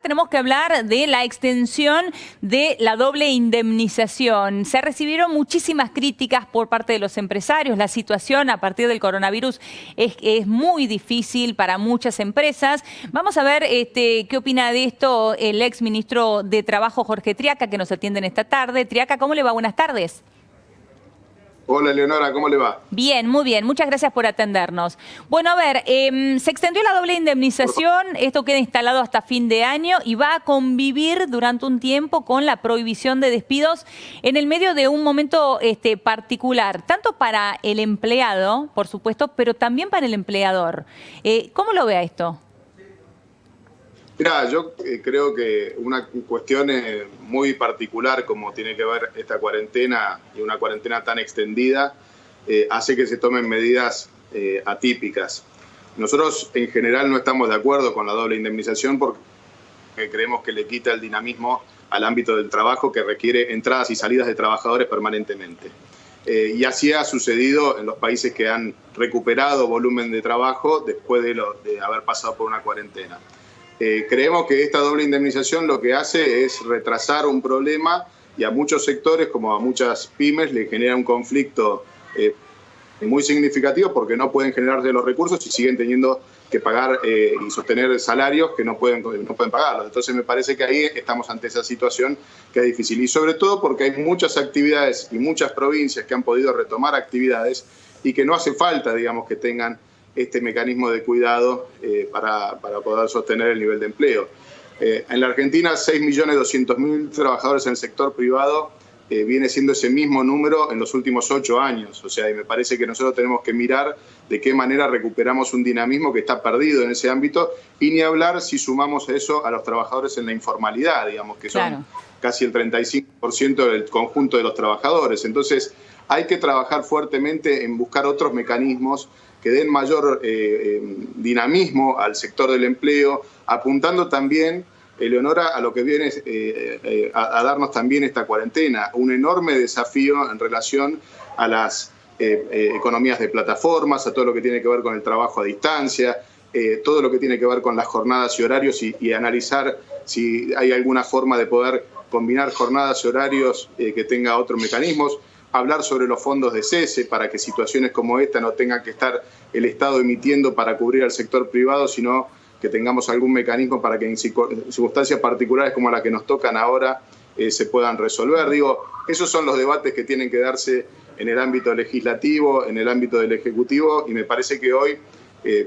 tenemos que hablar de la extensión de la doble indemnización. Se recibieron muchísimas críticas por parte de los empresarios. La situación a partir del coronavirus es muy difícil para muchas empresas. Vamos a ver qué opina de esto el ex ministro de Trabajo, Jorge Triaca, que nos atiende en esta tarde. Triaca, ¿cómo le va? Buenas tardes. Hola, Leonora, ¿cómo le va? Bien, muy bien. Muchas gracias por atendernos. Bueno, a ver, se extendió la doble indemnización, esto queda instalado hasta fin de año y va a convivir durante un tiempo con la prohibición de despidos en el medio de un momento particular, tanto para el empleado, por supuesto, pero también para el empleador. ¿Cómo lo ve a esto? Mirá, yo creo que una cuestión muy particular como tiene que ver esta cuarentena y una cuarentena tan extendida hace que se tomen medidas atípicas. Nosotros en general no estamos de acuerdo con la doble indemnización porque creemos que le quita el dinamismo al ámbito del trabajo que requiere entradas y salidas de trabajadores permanentemente. Y así ha sucedido en los países que han recuperado volumen de trabajo después de haber pasado por una cuarentena. Creemos que esta doble indemnización lo que hace es retrasar un problema y a muchos sectores, como a muchas pymes, le genera un conflicto muy significativo porque no pueden generarse los recursos y siguen teniendo que pagar y sostener salarios que no pueden pagarlos. Entonces me parece que ahí estamos ante esa situación que es difícil. Y sobre todo porque hay muchas actividades y muchas provincias que han podido retomar actividades y que no hace falta, digamos, que tengan este mecanismo de cuidado para poder sostener el nivel de empleo. En la Argentina, 6.200.000 trabajadores en el sector privado viene siendo ese mismo número en los últimos 8 años. O sea, y me parece que nosotros tenemos que mirar de qué manera recuperamos un dinamismo que está perdido en ese ámbito y ni hablar si sumamos eso a los trabajadores en la informalidad, digamos, que son casi el 35% del conjunto de los trabajadores. Entonces, hay que trabajar fuertemente en buscar otros mecanismos que den mayor dinamismo al sector del empleo, apuntando también, Eleonora, a lo que viene a darnos también esta cuarentena, un enorme desafío en relación a las economías de plataformas, a todo lo que tiene que ver con el trabajo a distancia, todo lo que tiene que ver con las jornadas y horarios y analizar si hay alguna forma de poder combinar jornadas y horarios que tenga otros mecanismos. Hablar sobre los fondos de cese para que situaciones como esta no tengan que estar el Estado emitiendo para cubrir al sector privado, sino que tengamos algún mecanismo para que en circunstancias particulares como la que nos tocan ahora se puedan resolver. Digo, esos son los debates que tienen que darse en el ámbito legislativo, en el ámbito del Ejecutivo, y me parece que hoy,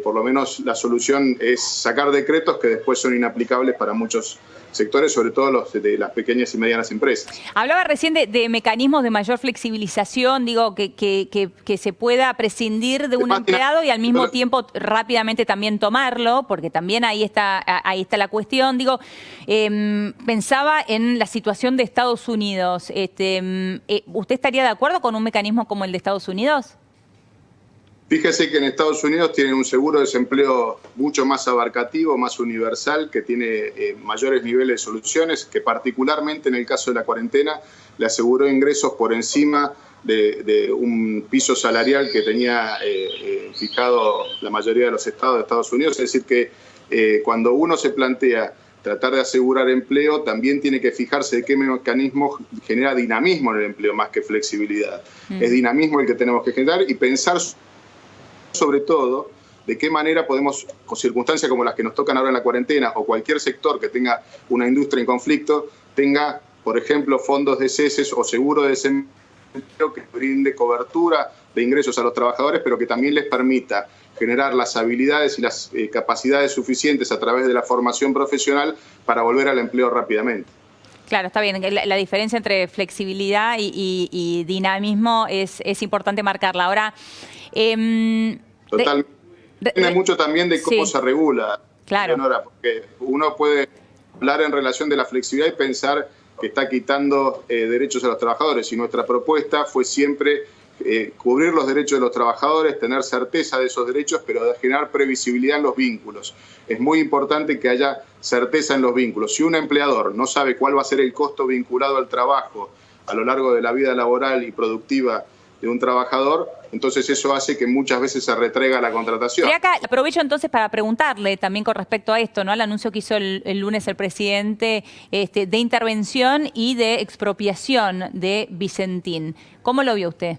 por lo menos, la solución es sacar decretos que después son inaplicables para muchos sectores, sobre todo los de las pequeñas y medianas empresas. Hablaba recién de mecanismos de mayor flexibilización, digo, que se pueda prescindir de un empleado y al mismo tiempo rápidamente también tomarlo, porque también ahí está la cuestión. Digo, pensaba en la situación de Estados Unidos. ¿Usted estaría de acuerdo con un mecanismo como el de Estados Unidos? Fíjese que en Estados Unidos tienen un seguro de desempleo mucho más abarcativo, más universal, que tiene mayores niveles de soluciones, que particularmente en el caso de la cuarentena le aseguró ingresos por encima de un piso salarial que tenía fijado la mayoría de los estados de Estados Unidos. Es decir que cuando uno se plantea tratar de asegurar empleo, también tiene que fijarse de qué mecanismo genera dinamismo en el empleo más que flexibilidad. Es dinamismo el que tenemos que generar y pensar sobre todo de qué manera podemos, con circunstancias como las que nos tocan ahora en la cuarentena o cualquier sector que tenga una industria en conflicto, tenga, por ejemplo, fondos de ceses o seguro de desempleo que brinde cobertura de ingresos a los trabajadores, pero que también les permita generar las habilidades y las capacidades suficientes a través de la formación profesional para volver al empleo rápidamente. Claro, está bien. La diferencia entre flexibilidad y dinamismo es importante marcarla. Ahora, totalmente. Depende mucho también de cómo se regula, claro. Leonora, porque uno puede hablar en relación de la flexibilidad y pensar que está quitando derechos a los trabajadores, y nuestra propuesta fue siempre cubrir los derechos de los trabajadores, tener certeza de esos derechos, pero de generar previsibilidad en los vínculos. Es muy importante que haya certeza en los vínculos. Si un empleador no sabe cuál va a ser el costo vinculado al trabajo a lo largo de la vida laboral y productiva de un trabajador, entonces eso hace que muchas veces se retraiga la contratación. Y acá aprovecho entonces para preguntarle también con respecto a esto, ¿no? Al anuncio que hizo el lunes el presidente de intervención y de expropiación de Vicentín. ¿Cómo lo vio usted?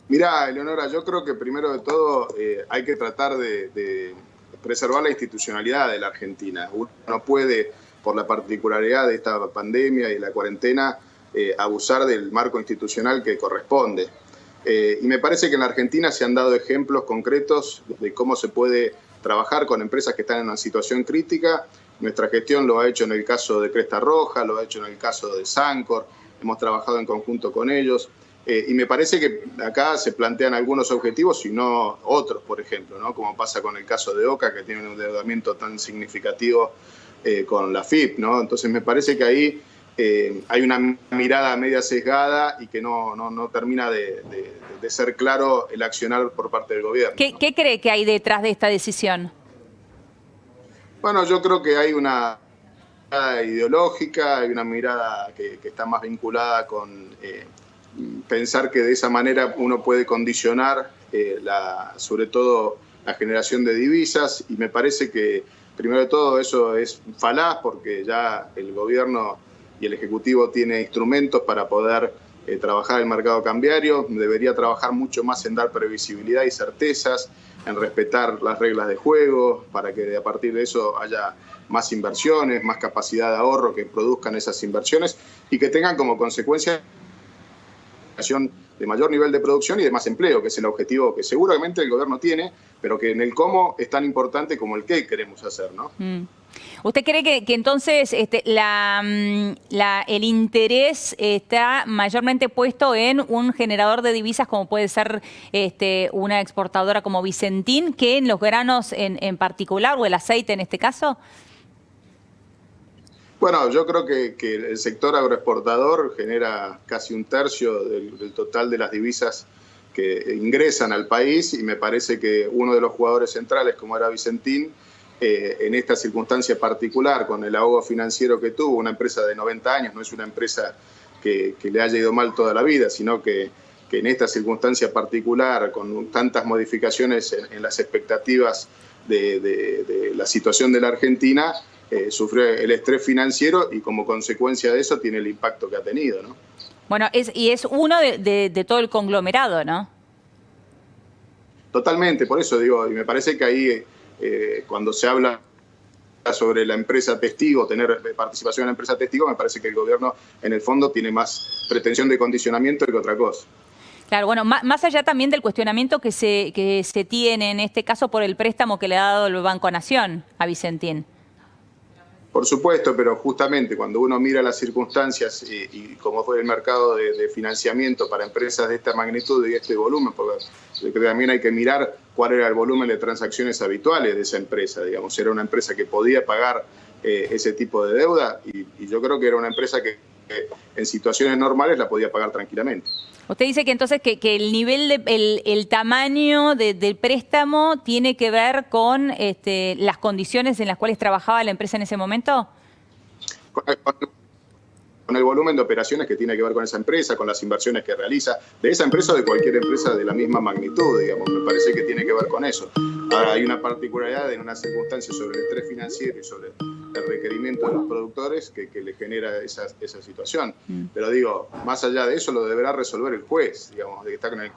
Mirá, Eleonora, yo creo que primero de todo hay que tratar de preservar la institucionalidad de la Argentina. Uno no puede, por la particularidad de esta pandemia y la cuarentena, abusar del marco institucional que corresponde. Y me parece que en la Argentina se han dado ejemplos concretos de cómo se puede trabajar con empresas que están en una situación crítica. Nuestra gestión lo ha hecho en el caso de Cresta Roja, lo ha hecho en el caso de Sancor, hemos trabajado en conjunto con ellos. Y me parece que acá se plantean algunos objetivos y no otros, por ejemplo, ¿no? Como pasa con el caso de Oca, que tiene un endeudamiento tan significativo con la AFIP, ¿no? Entonces me parece que ahí hay una mirada media sesgada y que no termina de ser claro el accionar por parte del gobierno. ¿Qué cree que hay detrás de esta decisión? Bueno, yo creo que hay una mirada ideológica, hay una mirada que está más vinculada con pensar que de esa manera uno puede condicionar sobre todo la generación de divisas, y me parece que primero de todo eso es falaz, porque ya el gobierno y el Ejecutivo tiene instrumentos para poder trabajar el mercado cambiario. Debería trabajar mucho más en dar previsibilidad y certezas, en respetar las reglas de juego, para que a partir de eso haya más inversiones, más capacidad de ahorro que produzcan esas inversiones y que tengan como consecuencia de mayor nivel de producción y de más empleo, que es el objetivo que seguramente el gobierno tiene, pero que en el cómo es tan importante como el qué queremos hacer, ¿no? ¿Usted cree que entonces el interés está mayormente puesto en un generador de divisas como puede ser una exportadora como Vicentín, que en los granos en particular, o el aceite en este caso? Bueno, yo creo que el sector agroexportador genera casi un tercio del total de las divisas que ingresan al país, y me parece que uno de los jugadores centrales, como era Vicentín, en esta circunstancia particular, con el ahogo financiero que tuvo, una empresa de 90 años, no es una empresa que le haya ido mal toda la vida, sino que en esta circunstancia particular, con tantas modificaciones en las expectativas de la situación de la Argentina, sufrió el estrés financiero y como consecuencia de eso tiene el impacto que ha tenido, ¿no? Bueno, es uno de todo el conglomerado, ¿no? Totalmente, por eso digo, y me parece que ahí cuando se habla sobre la empresa testigo, tener participación en la empresa testigo, me parece que el gobierno en el fondo tiene más pretensión de condicionamiento que otra cosa. Claro, bueno, más allá también del cuestionamiento que se tiene en este caso por el préstamo que le ha dado el Banco Nación a Vicentín. Por supuesto, pero justamente cuando uno mira las circunstancias y cómo fue el mercado de financiamiento para empresas de esta magnitud y este volumen, porque también hay que mirar cuál era el volumen de transacciones habituales de esa empresa. Digamos, era una empresa que podía pagar ese tipo de deuda y yo creo que era una empresa que en situaciones normales la podía pagar tranquilamente. Usted dice que entonces que el nivel, el tamaño del préstamo tiene que ver con las condiciones en las cuales trabajaba la empresa en ese momento. Con el volumen de operaciones que tiene que ver con esa empresa, con las inversiones que realiza, de esa empresa o de cualquier empresa de la misma magnitud, digamos, me parece que tiene que ver con eso. Ahora, hay una particularidad en una circunstancia sobre el estrés financiero y sobre el requerimiento de los productores que le genera esa situación. Pero digo, más allá de eso lo deberá resolver el juez, digamos, de que está con el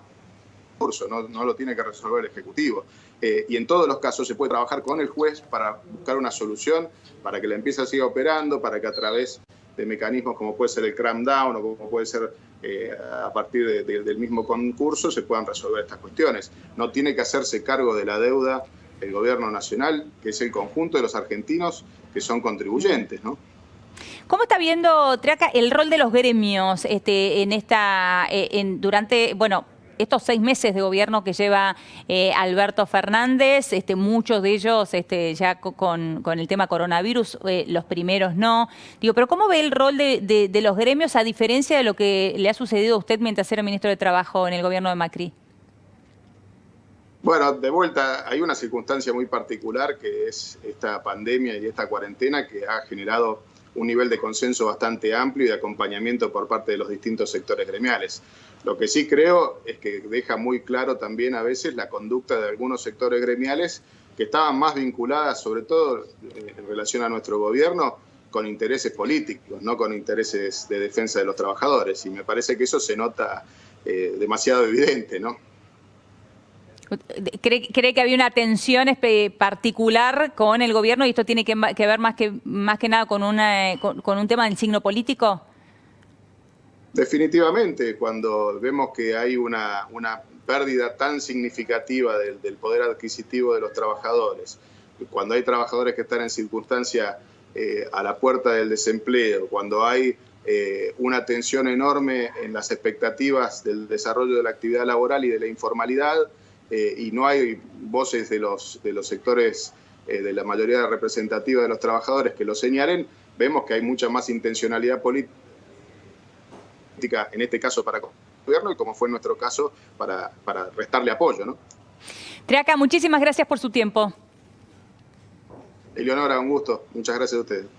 curso, no lo tiene que resolver el Ejecutivo. Y en todos los casos se puede trabajar con el juez para buscar una solución, para que la empresa siga operando, para que a través de mecanismos como puede ser el cram down o como puede ser a partir del mismo concurso se puedan resolver estas cuestiones. No tiene que hacerse cargo de la deuda el gobierno nacional, que es el conjunto de los argentinos que son contribuyentes, ¿no? ¿Cómo está viendo, Triaca, el rol de los gremios durante, estos 6 meses de gobierno que lleva Alberto Fernández? Muchos de ellos ya con el tema coronavirus, los primeros no. Digo, pero ¿cómo ve el rol de los gremios a diferencia de lo que le ha sucedido a usted mientras era ministro de Trabajo en el gobierno de Macri? Bueno, de vuelta, hay una circunstancia muy particular que es esta pandemia y esta cuarentena que ha generado un nivel de consenso bastante amplio y de acompañamiento por parte de los distintos sectores gremiales. Lo que sí creo es que deja muy claro también a veces la conducta de algunos sectores gremiales que estaban más vinculadas, sobre todo en relación a nuestro gobierno, con intereses políticos, no con intereses de defensa de los trabajadores. Y me parece que eso se nota demasiado evidente, ¿no? ¿Cree que había una tensión particular con el gobierno y esto tiene que ver más que nada con un tema del signo político? Definitivamente, cuando vemos que hay una pérdida tan significativa del poder adquisitivo de los trabajadores, cuando hay trabajadores que están en circunstancia a la puerta del desempleo, cuando hay una tensión enorme en las expectativas del desarrollo de la actividad laboral y de la informalidad, y no hay voces de los sectores de la mayoría representativa de los trabajadores que lo señalen, vemos que hay mucha más intencionalidad política, en este caso para el gobierno, y como fue en nuestro caso, para restarle apoyo, ¿no? Triaca, muchísimas gracias por su tiempo. Eleonora, un gusto. Muchas gracias a ustedes.